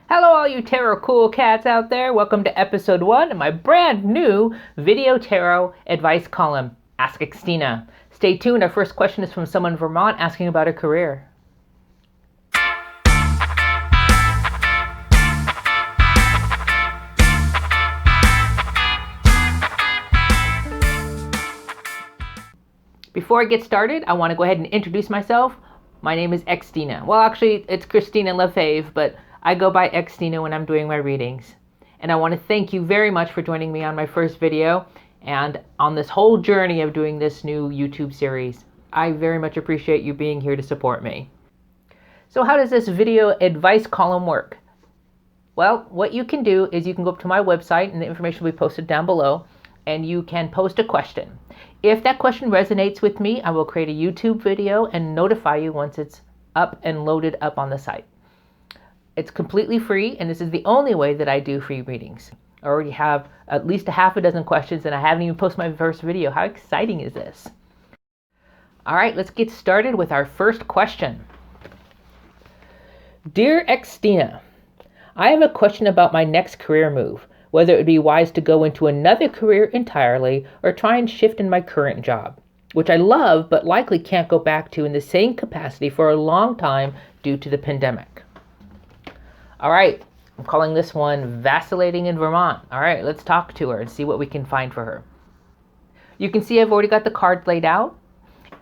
Hello, all you tarot cool cats out there. Welcome to episode 1 of my brand new video tarot advice column, Ask Xtina. Stay tuned. Our first question is from someone in Vermont asking about a career. Before I get started, I want to go ahead and introduce myself. My name is Xtina. Well, actually, it's Christina Lefebvre, but I go by Xtina when I'm doing my readings. And I want to thank you very much for joining me on my first video and on this whole journey of doing this new YouTube series. I very much appreciate you being here to support me. So how does this video advice column work? Well, what you can do is you can go up to my website, and the information will be posted down below, and you can post a question. If that question resonates with me, I will create a YouTube video and notify you once it's up and loaded up on the site. It's completely free, and this is the only way that I do free readings. I already have at least a half a dozen questions, and I haven't even posted my first video. How exciting is this? All right, let's get started with our first question. Dear Xtina, I have a question about my next career move, whether it would be wise to go into another career entirely or try and shift in my current job, which I love but likely can't go back to in the same capacity for a long time due to the pandemic. All right, I'm calling this one Vacillating in Vermont. All right, let's talk to her and see what we can find for her. You can see I've already got the card laid out,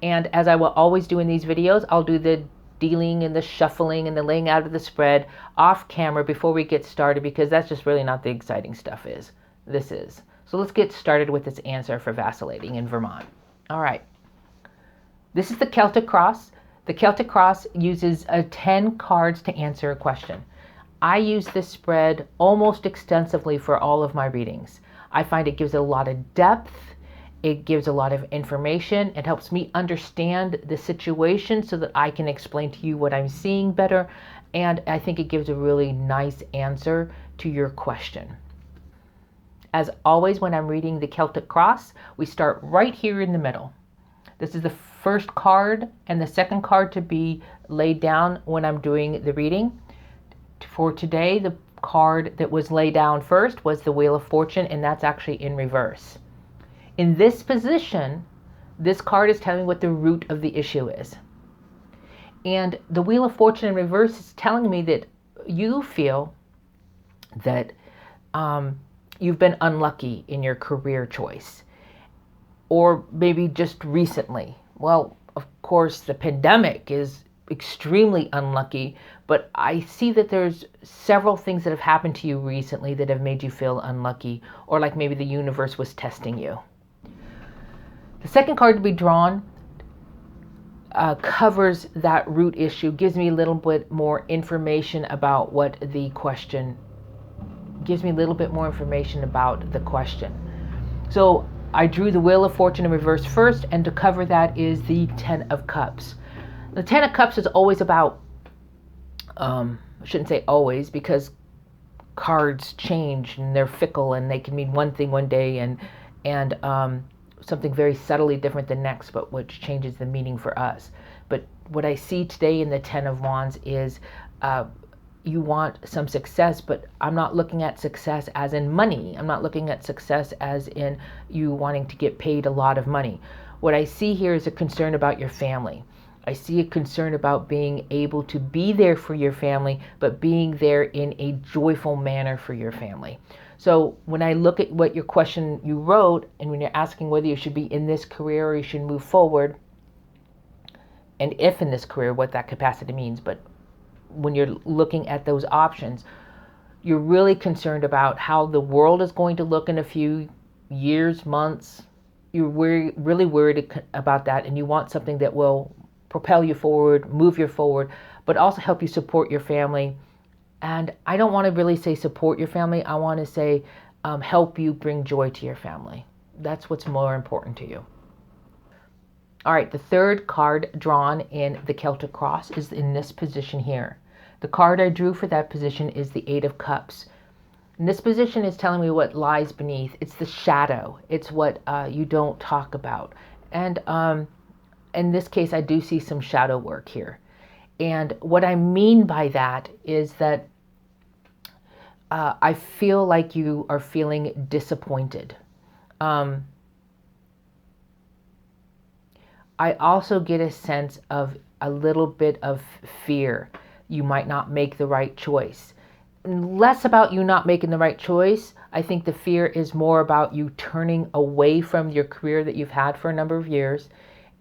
and as I will always do in these videos, I'll do the dealing and the shuffling and the laying out of the spread off camera before we get started, because that's just really not the exciting stuff this is. So let's get started with this answer for Vacillating in Vermont. All right. This is the Celtic Cross. The Celtic Cross uses 10 cards to answer a question. I use this spread almost extensively for all of my readings. I find it gives a lot of depth. It gives a lot of information. It helps me understand the situation so that I can explain to you what I'm seeing better. And I think it gives a really nice answer to your question. As always, when I'm reading the Celtic Cross, we start right here in the middle. This is the first card and the second card to be laid down when I'm doing the reading. For today, the card that was laid down first was the Wheel of Fortune, and that's actually in reverse. In this position, this card is telling me what the root of the issue is. And the Wheel of Fortune in reverse is telling me that you feel that you've been unlucky in your career choice, or maybe just recently. Well, of course, the pandemic is extremely unlucky, but I see that there's several things that have happened to you recently that have made you feel unlucky, or like maybe the universe was testing you. The second card to be drawn covers that root issue, gives me a little bit more information about what the question, gives me a little bit more information about the question. So I drew the Wheel of Fortune in reverse first, and to cover that is the Ten of Cups. The Ten of Cups is always about, I shouldn't say always, because cards change and they're fickle and they can mean one thing one day and something very subtly different the next, but which changes the meaning for us. But what I see today in the Ten of Wands is you want some success, but I'm not looking at success as in money. I'm not looking at success as in you wanting to get paid a lot of money. What I see here is a concern about your family. I see a concern about being able to be there for your family, but being there in a joyful manner for your family. So when I look at what your question you wrote, and when you're asking whether you should be in this career or you should move forward, and if in this career, what that capacity means, but when you're looking at those options, you're really concerned about how the world is going to look in a few years, months. You're really worried about that, and you want something that will propel you forward, move you forward, but also help you support your family. And I don't want to really say support your family. I want to say help you bring joy to your family. That's what's more important to you. All right, the third card drawn in the Celtic Cross is in this position here. The card I drew for that position is the Eight of Cups. And this position is telling me what lies beneath. It's the shadow. It's what you don't talk about. And in this case, I do see some shadow work here. And what I mean by that is that I feel like you are feeling disappointed. Um, I also get a sense of a little bit of fear. You might not make the right choice. Less about you not making the right choice. I think the fear is more about you turning away from your career that you've had for a number of years.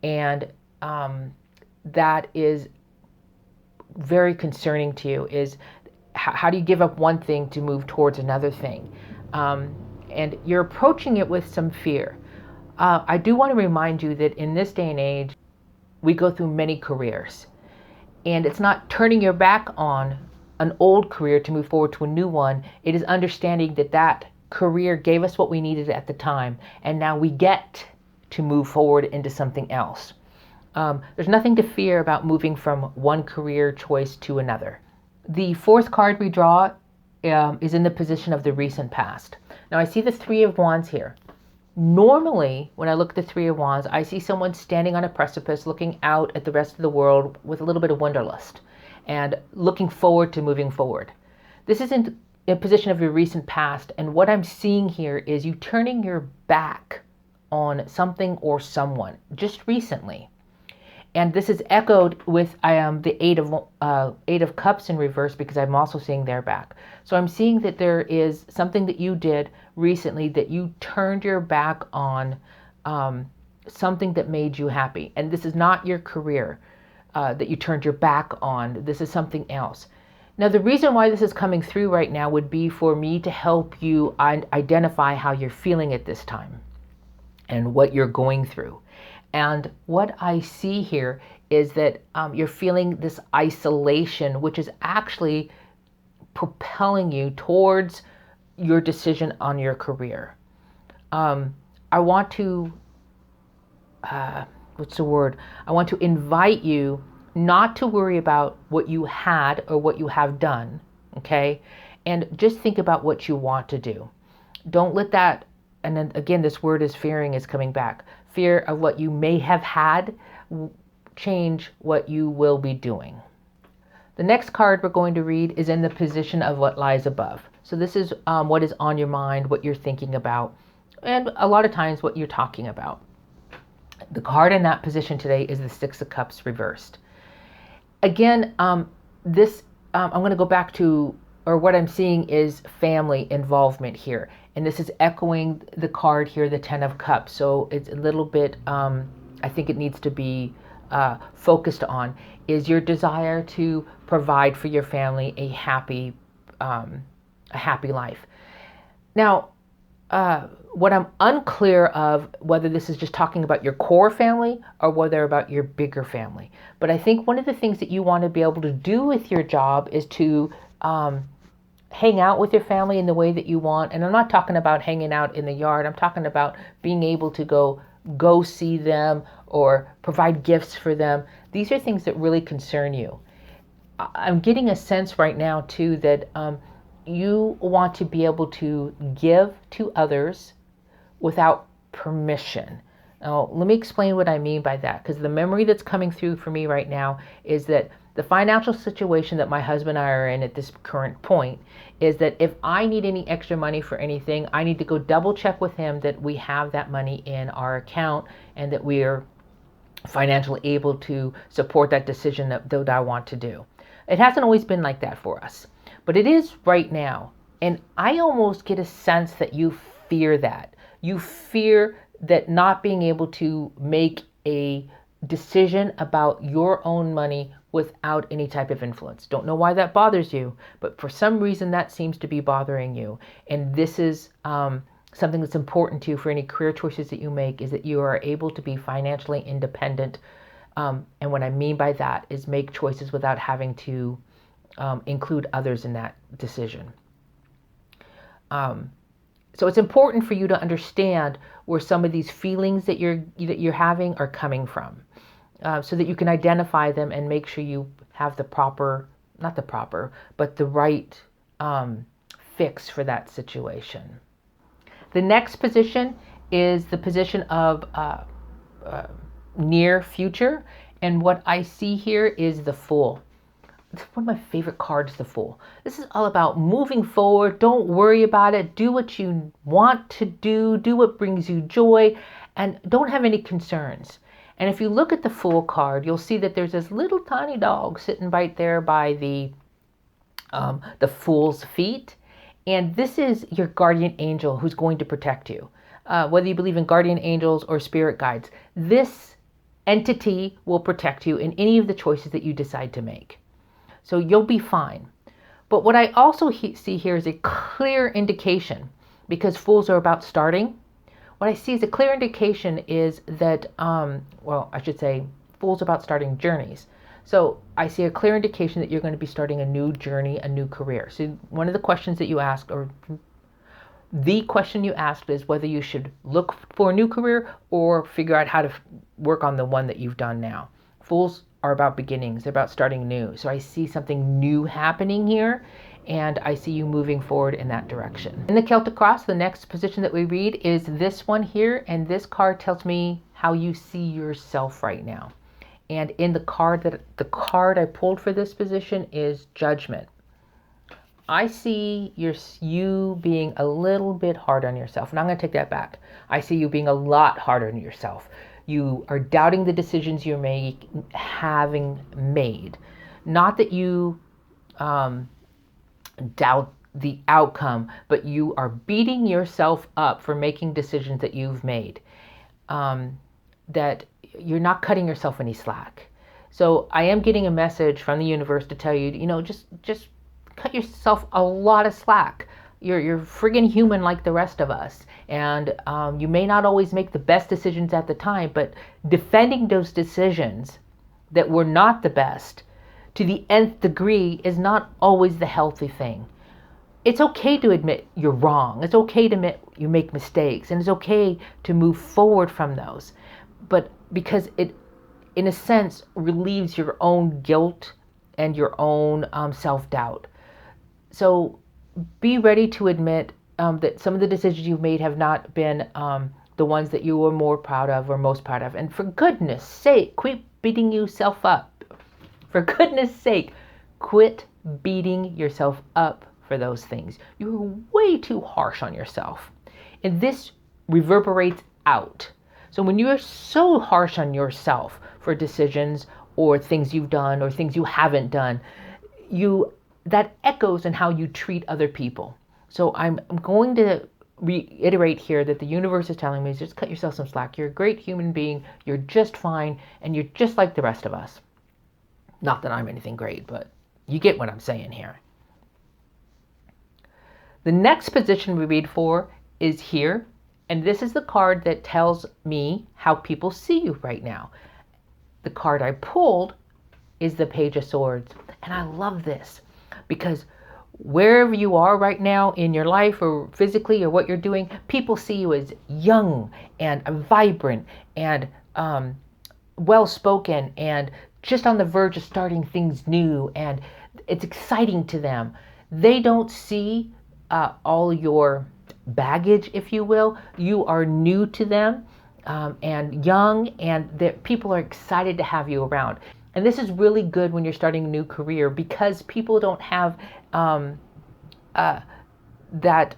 And that is very concerning to you, is how do you give up one thing to move towards another thing? And you're approaching it with some fear. I do want to remind you that in this day and age, we go through many careers. And it's not turning your back on an old career to move forward to a new one. It is understanding that that career gave us what we needed at the time. And now we get to move forward into something else. There's nothing to fear about moving from one career choice to another. The fourth card we draw is in the position of the recent past. Now I see the Three of Wands here. Normally, when I look at the Three of Wands, I see someone standing on a precipice looking out at the rest of the world with a little bit of wanderlust and looking forward to moving forward. This is in a position of your recent past, and what I'm seeing here is you turning your back on something or someone just recently. And this is echoed with the Eight of Cups in reverse, because I'm also seeing their back. So I'm seeing that there is something that you did recently that you turned your back on, something that made you happy. And this is not your career that you turned your back on. This is something else. Now, the reason why this is coming through right now would be for me to help you identify how you're feeling at this time and what you're going through. And what I see here is that you're feeling this isolation, which is actually propelling you towards your decision on your career. I want to, I want to invite you not to worry about what you had or what you have done, okay? And just think about what you want to do. Don't let that, and then again, this word is fearing is coming back. Fear of what you may have had change what you will be doing. The next card we're going to read is in the position of what lies above. So this is what is on your mind, what you're thinking about, and a lot of times what you're talking about. The card in that position today is the Six of Cups reversed. Again, I'm going to go back to, or what I'm seeing is family involvement here. And this is echoing the card here, the Ten of Cups. So it's a little bit, I think it needs to be focused on, is your desire to provide for your family a happy life. Now, what I'm unclear of, whether this is just talking about your core family or whether about your bigger family. But I think one of the things that you want to be able to do with your job is to hang out with your family in the way that you want. And I'm not talking about hanging out in the yard. I'm talking about being able to go see them or provide gifts for them. These are things that really concern you. I'm getting a sense right now too that you want to be able to give to others without permission. Now, let me explain what I mean by that, because the memory that's coming through for me right now is that the financial situation that my husband and I are in at this current point is that if I need any extra money for anything, I need to go double check with him that we have that money in our account and that we are financially able to support that decision that I want to do. It hasn't always been like that for us, but it is right now. And I almost get a sense that you fear that. You fear that not being able to make a decision about your own money without any type of influence. Don't know why that bothers you, but for some reason that seems to be bothering you. And this is something that's important to you for any career choices that you make, is that you are able to be financially independent. And what I mean by that is make choices without having to include others in that decision. So it's important for you to understand where some of these feelings that you're having are coming from, so that you can identify them and make sure you have the right fix for that situation. The next position is the position of near future, and what I see here is the Fool. one of my favorite cards, the Fool. This is all about moving forward. Don't worry about it. Do what you want to do. Do what brings you joy, and don't have any concerns. And if you look at the Fool card, you'll see that there's this little tiny dog sitting right there by the Fool's feet. And this is your guardian angel who's going to protect you. Whether you believe in guardian angels or spirit guides, this entity will protect you in any of the choices that you decide to make. So you'll be fine. But what I also see here is a clear indication, because Fools are about starting. What I see as a clear indication is that, I should say, Fools are about starting journeys. So I see a clear indication that you're going to be starting a new journey, a new career. So one of the questions that you ask, or the question you asked, is whether you should look for a new career or figure out how to work on the one that you've done now. Fools are about beginnings. They're about starting new. So I see something new happening here, and I see you moving forward in that direction. In the Celtic Cross, the next position that we read is this one here, and this card tells me how you see yourself right now. And in the card I pulled for this position is Judgment. I see you being a little bit hard on yourself, and I'm going to take that back. I see you being a lot harder on yourself. You are doubting the decisions you're having made. Not that you doubt the outcome, but you are beating yourself up for making decisions that you've made. That you're not cutting yourself any slack. So I am getting a message from the universe to tell you, just cut yourself a lot of slack. You're friggin' human like the rest of us. And you may not always make the best decisions at the time, but defending those decisions that were not the best to the nth degree is not always the healthy thing. It's okay to admit you're wrong. It's okay to admit you make mistakes. And it's okay to move forward from those. But because it, in a sense, relieves your own guilt and your own self-doubt. So be ready to admit that some of the decisions you've made have not been the ones that you were more proud of or most proud of. And for goodness sake, quit beating yourself up. For goodness sake, quit beating yourself up for those things. You're way too harsh on yourself. And this reverberates out. So when you're so harsh on yourself for decisions or things you've done or things you haven't done, that echoes in how you treat other people. So I'm going to reiterate here that the universe is telling me, just cut yourself some slack. You're a great human being. You're just fine. And you're just like the rest of us. Not that I'm anything great, but you get what I'm saying here. The next position we read for is here. And this is the card that tells me how people see you right now. The card I pulled is the Page of Swords. And I love this because wherever you are right now in your life or physically or what you're doing, people see you as young and vibrant and well-spoken and just on the verge of starting things new. And it's exciting to them. They don't see all your baggage, if you will. You are new to them and young, and people are excited to have you around. And this is really good when you're starting a new career because people don't have that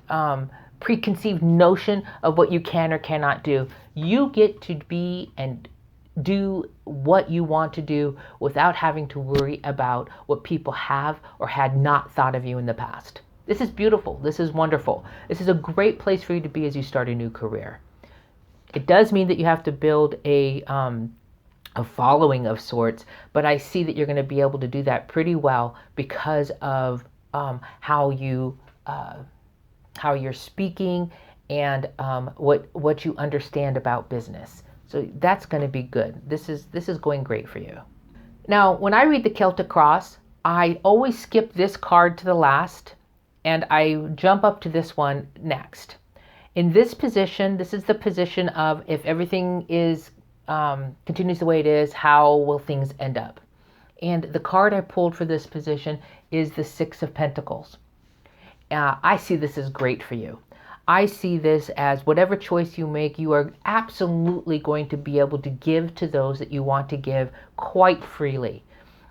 preconceived notion of what you can or cannot do. You get to be and do what you want to do without having to worry about what people have or had not thought of you in the past. This is beautiful. This is wonderful. This is a great place for you to be as you start a new career. It does mean that you have to build a following of sorts, but I see that you're going to be able to do that pretty well because of how you're speaking and what you understand about business. So that's going to be good. This is going great for you. Now, when I read the Celtic Cross, I always skip this card to the last, and I jump up to this one next. In this position, this is the position of if everything is continues the way it is, how will things end up? And the card I pulled for this position is the Six of Pentacles. I see this as great for you. I see this as whatever choice you make, you are absolutely going to be able to give to those that you want to give quite freely.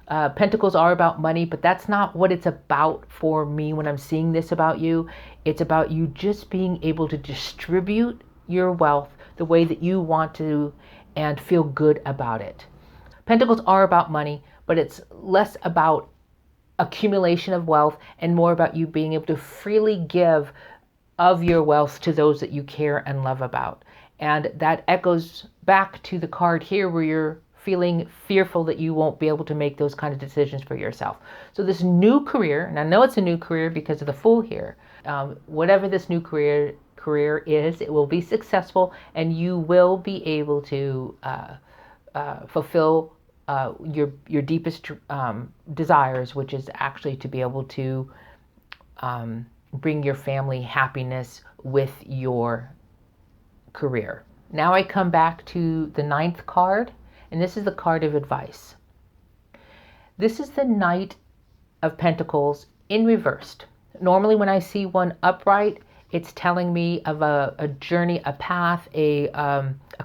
Pentacles are about money, but that's not what it's about for me when I'm seeing this about you. It's about you just being able to distribute your wealth the way that you want to and feel good about it. Pentacles are about money, but it's less about accumulation of wealth and more about you being able to freely give of your wealth to those that you care and love about. And that echoes back to the card here where you're feeling fearful that you won't be able to make those kind of decisions for yourself. So this new career, and I know it's a new career because of the Fool here, whatever this new career is, it will be successful and you will be able to fulfill your deepest desires, which is actually to be able to bring your family happiness with your career. Now I come back to the 9th card, and this is the card of advice. This is the Knight of Pentacles in reversed. Normally when I see one upright, it's telling me of a journey, a path, a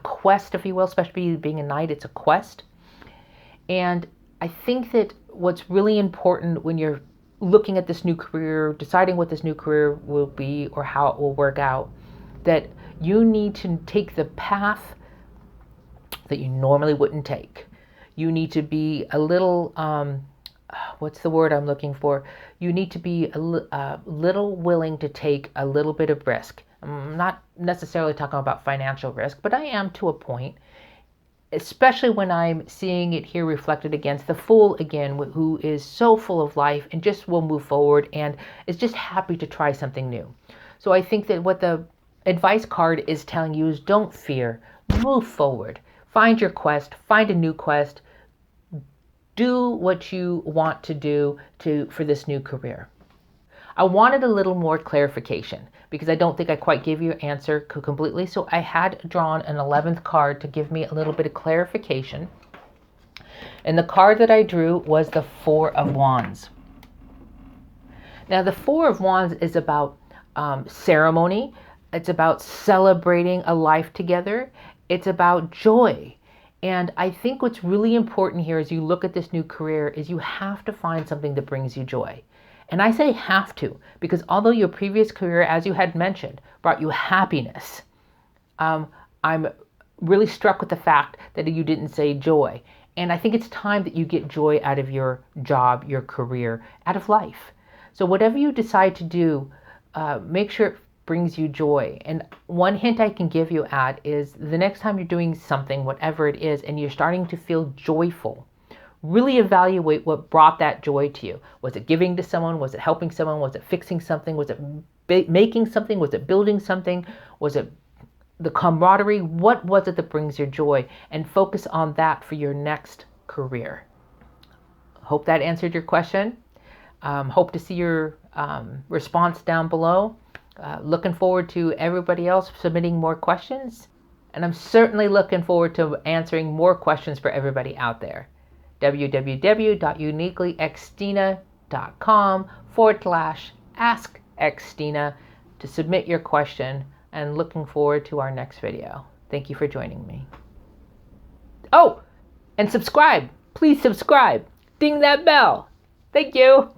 quest, if you will, especially being a knight, it's a quest. And I think that what's really important when you're looking at this new career, deciding what this new career will be or how it will work out, that you need to take the path that you normally wouldn't take. You need to be a little, what's the word I'm looking for? You need to be a little willing to take a little bit of risk. I'm not necessarily talking about financial risk, but I am to a point, especially when I'm seeing it here reflected against the Fool again, who is so full of life and just will move forward and is just happy to try something new. So I think that what the advice card is telling you is don't fear, move forward, find your quest, find a new quest, do what you want to do for this new career. I wanted a little more clarification because I don't think I quite gave you an answer completely. So I had drawn an 11th card to give me a little bit of clarification. And the card that I drew was the 4 of Wands. Now the 4 of Wands is about ceremony. It's about celebrating a life together. It's about joy. And I think what's really important here as you look at this new career is you have to find something that brings you joy. And I say have to, because although your previous career, as you had mentioned, brought you happiness, I'm really struck with the fact that you didn't say joy. And I think it's time that you get joy out of your job, your career, out of life. So whatever you decide to do, make sure it brings you joy. And one hint I can give you at is the next time you're doing something, whatever it is, and you're starting to feel joyful, really evaluate what brought that joy to you. Was it giving to someone? Was it helping someone? Was it fixing something? Was it making something? Was it building something? Was it the camaraderie? What was it that brings your joy? And focus on that for your next career. Hope that answered your question. Hope to see your response down below. Looking forward to everybody else submitting more questions. And I'm certainly looking forward to answering more questions for everybody out there. www.uniquelyxtina.com/askxtina to submit your question, and looking forward to our next video. Thank you for joining me. Oh, and subscribe. Please subscribe. Ding that bell. Thank you.